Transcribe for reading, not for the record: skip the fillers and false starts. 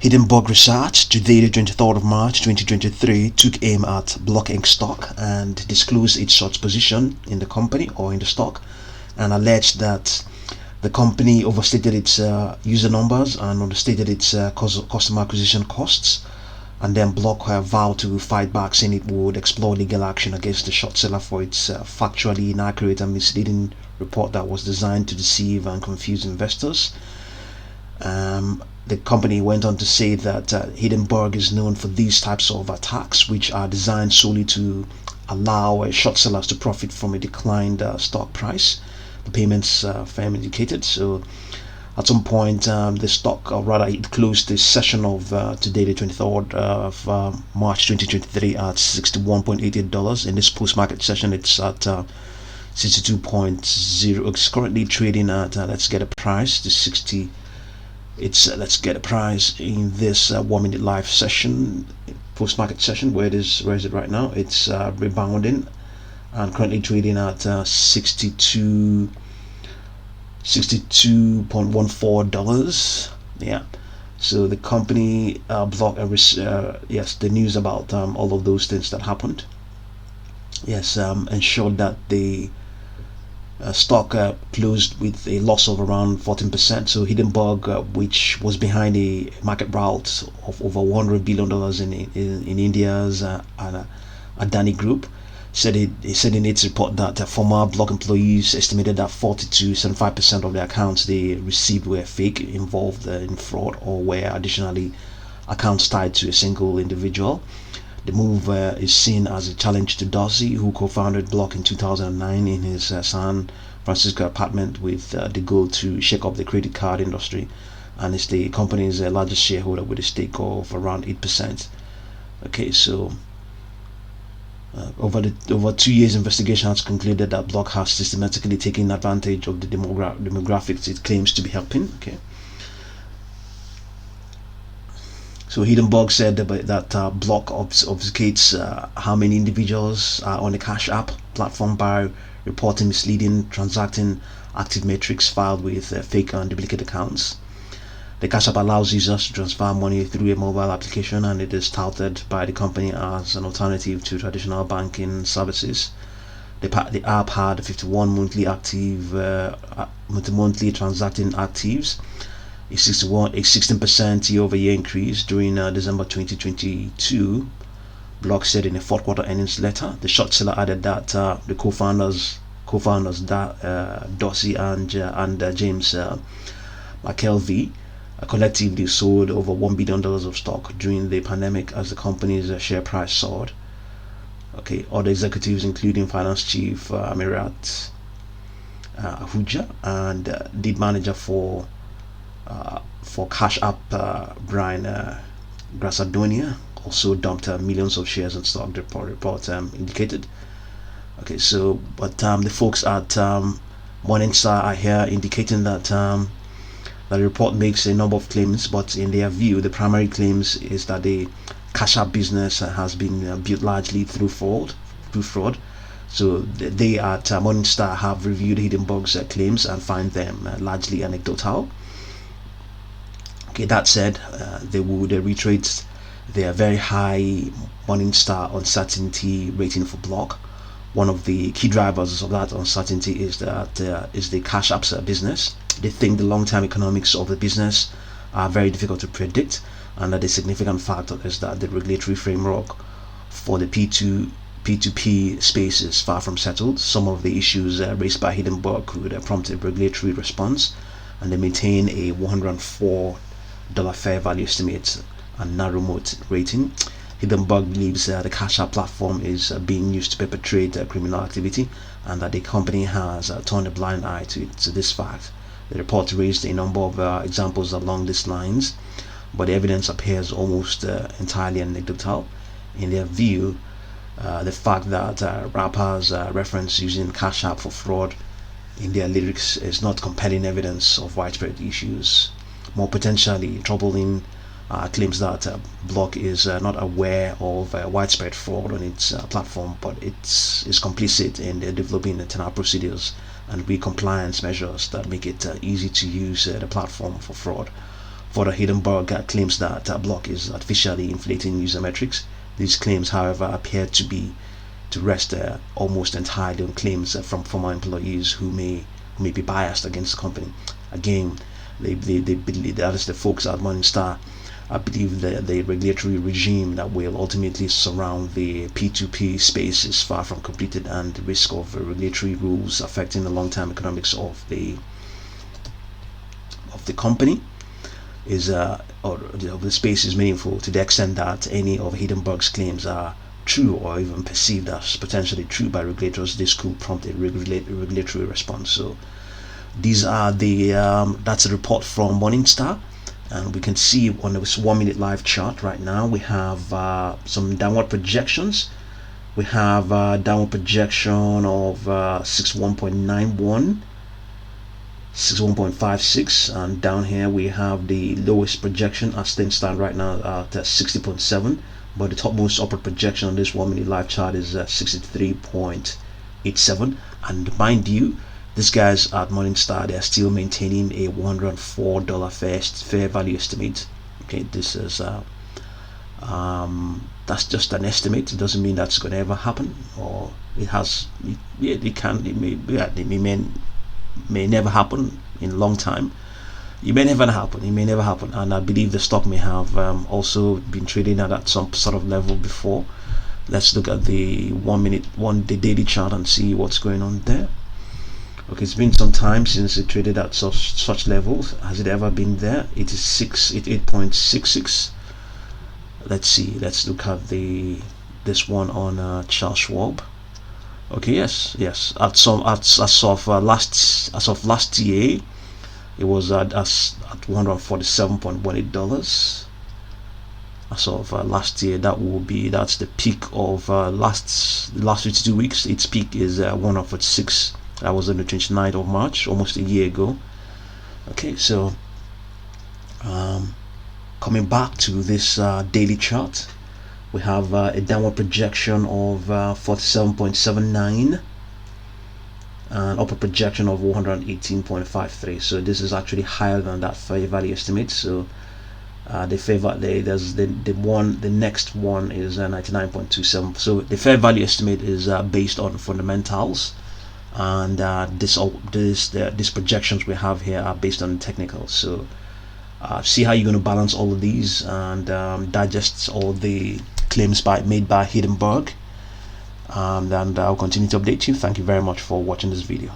Hindenburg Research, today the 23rd of March 2023, took aim at Block Inc. stock and disclosed its short position in the company or in the stock, and alleged that the company overstated its user numbers and understated its customer acquisition costs. And then Block vowed to fight back, saying it would explore legal action against the short seller for its factually inaccurate and misleading report that was designed to deceive and confuse investors. The company went on to say that Hindenburg is known for these types of attacks, which are designed solely to allow short sellers to profit from a declined stock price, the payments firm indicated. So at some point, the stock, or rather it closed the session of today, the 23rd of March 2023, at $61.88. In this post-market session, it's at 62.0. It's currently trading at let's get a price to 60. Let's get a price in this 1 minute live session, post-market session. Where is it right now? It's rebounding and currently trading at $62.14. Yeah. So the company Block yes, the news about all of those things that happened, yes, ensured that the stock closed with a loss of around 14%. So Hindenburg, which was behind a market rout of over $100 billion in India's Adani Group, said in its report that former Block employees estimated that 40 to 75% of the accounts they received were fake, involved in fraud, or were additionally accounts tied to a single individual. The move is seen as a challenge to Dorsey, who co-founded Block in 2009 in his San Francisco apartment with the goal to shake up the credit card industry, and is the company's largest shareholder with a stake of around 8%. Okay, so over 2 years, investigation has concluded that Block has systematically taken advantage of the demographics it claims to be helping. Okay. So Hindenburg said that Block obfuscates how many individuals are on the Cash App platform by reporting misleading transacting active metrics filed with fake and duplicate accounts. The Cash App allows users to transfer money through a mobile application, and it is touted by the company as an alternative to traditional banking services. The app had 51 monthly transacting actives, a 16% year-over-year increase during December 2022. Block said in a fourth quarter earnings letter. The short seller added that the co-founders Dorsey and James McKelvey collectively sold over $1 billion of stock during the pandemic as the company's share price soared. Okay, other executives, including finance chief Amirat Ahuja and lead manager for Cash App Brian Grasadonia, also dumped millions of shares in stock, the report indicated. Okay, so but the folks at Morningstar are here indicating that the report makes a number of claims, but in their view, the primary claims is that the Cash App business has been built largely through fraud. So they at Morningstar have reviewed Hindenburg's claims and find them largely anecdotal. Okay, that said, they would reiterate their very high Morningstar uncertainty rating for Block. One of the key drivers of that uncertainty is that is the Cash App's business. They think the long-term economics of the business are very difficult to predict, and that a significant factor is that the regulatory framework for the P2P space is far from settled. Some of the issues raised by Hindenburg could prompt a regulatory response, and they maintain a $104 fair value estimate and narrow-moat rating. Hindenburg believes the Cash App platform is being used to perpetrate criminal activity, and that the company has turned a blind eye to this fact. The report raised a number of examples along these lines, but the evidence appears almost entirely anecdotal. In their view, the fact that rappers reference using Cash App for fraud in their lyrics is not compelling evidence of widespread issues. More potentially troubling claims that Block is not aware of widespread fraud on its platform, but is complicit in developing internal procedures and compliance measures that make it easy to use the platform for fraud. Further, Hindenburg claims that block is artificially inflating user metrics. These claims, however, appear to rest almost entirely on claims from former employees who may be biased against the company. Again, they believe that is the folks at Morningstar. I believe the regulatory regime that will ultimately surround the P2P space is far from completed, and the risk of regulatory rules affecting the long-term economics of the company is or the space is meaningful to the extent that any of Hindenburg's claims are true or even perceived as potentially true by regulators. This could prompt a regulatory response. So these are the that's a report from Morningstar, and we can see on this 1 minute live chart right now we have some downward projections. We have a downward projection of 61.91, 61.56, and down here we have the lowest projection as things stand right now at 60.7, but the topmost upward projection on this 1 minute live chart is 63.87. and mind you, these guys at Morningstar, they are still maintaining a $104 fair value estimate. Okay, this is that's just an estimate. It doesn't mean that's going to ever happen, or it has. It may never happen in a long time. It may never happen. And I believe the stock may have also been trading at some sort of level before. Let's look at the the daily chart and see what's going on there. Okay, it's been some time since it traded at such levels. Has it ever been there? It is 8.66. Let's see. Let's look at this one on Charles Schwab. Okay, yes. As of last year, it was at $147.18. As of last year, that's the peak of last 52 weeks. Its peak is 146. That was on the 29th of March, almost a year ago. Okay, so coming back to this daily chart, we have a downward projection of 47.79 and upper projection of 118.53. So this is actually higher than that fair value estimate. So the next one is 99.27. So the fair value estimate is based on fundamentals, and these projections we have here are based on technicals. So see how you're going to balance all of these and digest all the claims made by Hindenburg, and I'll continue to update you. Thank you very much for watching this video.